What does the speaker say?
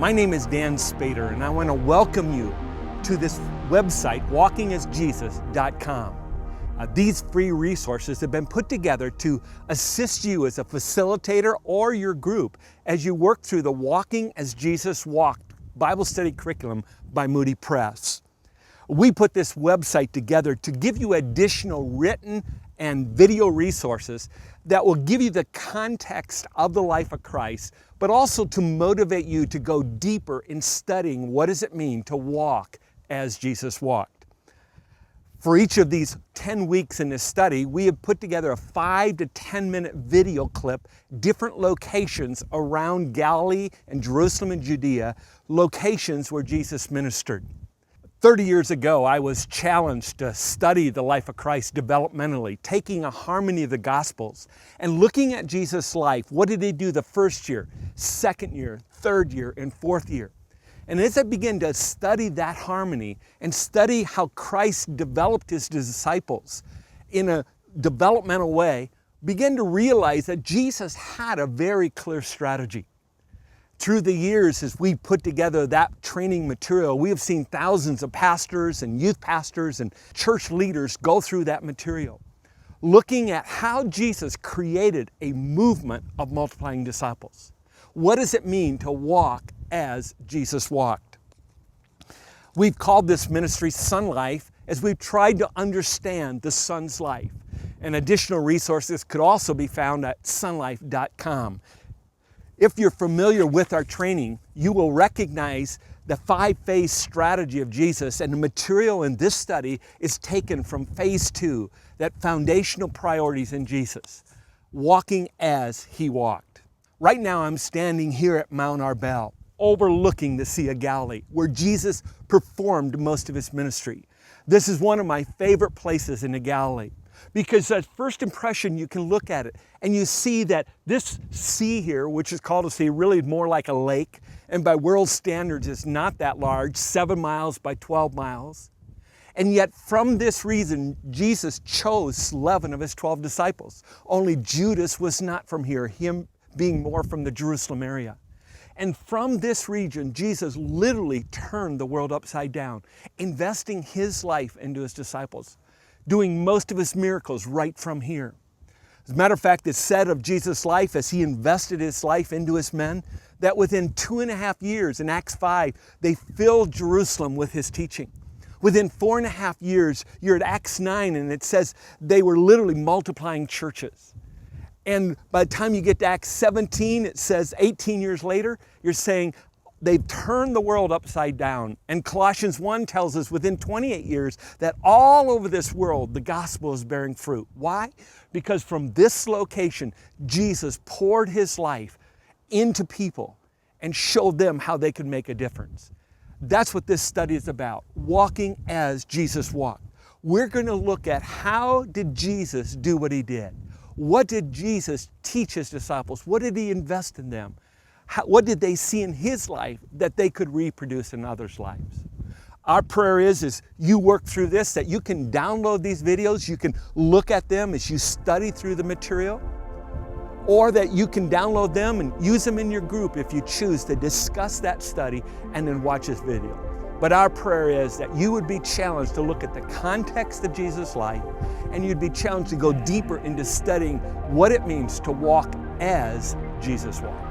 My name is Dan Spader, and I want to welcome you to this website, walkingasjesus.com. These free resources have been put together to assist you as a facilitator or your group as you work through the Walking as Jesus Walked Bible study curriculum by Moody Press. We put this website together to give you additional written and video resources that will give you the context of the life of Christ, but also to motivate you to go deeper in studying what does it mean to walk as Jesus walked. For each of these 10 weeks in this study, we have put together a 5 to 10 minute video clip, different locations around Galilee and Jerusalem and Judea, locations where Jesus ministered. 30 years ago, I was challenged to study the life of Christ developmentally, taking a harmony of the Gospels and looking at Jesus' life. What did he do the first year, second year, third year, and fourth year? And as I began to study that harmony and study how Christ developed his disciples in a developmental way, began to realize that Jesus had a very clear strategy. Through the years, as we put together that training material, we have seen thousands of pastors and youth pastors and church leaders go through that material, looking at how Jesus created a movement of multiplying disciples. What does it mean to walk as Jesus walked? We've called this ministry Son Life as we've tried to understand the Son's life. And additional resources could also be found at sonlife.com. If you're familiar with our training, you will recognize the 5-phase strategy of Jesus, and the material in this study is taken from phase 2, that foundational priorities in Jesus, walking as he walked. Right now I'm standing here at Mount Arbel, overlooking the Sea of Galilee, where Jesus performed most of his ministry. This is one of my favorite places in the Galilee, because at first impression you can look at it and you see that this sea here, which is called a sea, really more like a lake, and by world standards is not that large, 7 miles by 12 miles. And yet from this reason, Jesus chose 11 of his 12 disciples. Only Judas was not from here, him being more from the Jerusalem area. And from this region, Jesus literally turned the world upside down, investing his life into his disciples, doing most of his miracles right from here. As a matter of fact, it's said of Jesus' life as he invested his life into his men, that within 2.5 years in Acts 5, they filled Jerusalem with his teaching. Within 4.5 years, you're at Acts 9, and it says they were literally multiplying churches. And by the time you get to Acts 17, it says 18 years later, you're saying they've turned the world upside down. And Colossians 1 tells us within 28 years that all over this world, the gospel is bearing fruit. Why? Because from this location, Jesus poured his life into people and showed them how they could make a difference. That's what this study is about, walking as Jesus walked. We're going to look at how did Jesus do what he did? What did Jesus teach his disciples? What did he invest in them? What did they see in his life that they could reproduce in others' lives? Our prayer is you work through this, that you can download these videos, you can look at them as you study through the material, or that you can download them and use them in your group if you choose to discuss that study and then watch this video. But our prayer is that you would be challenged to look at the context of Jesus' life, and you'd be challenged to go deeper into studying what it means to walk as Jesus walked.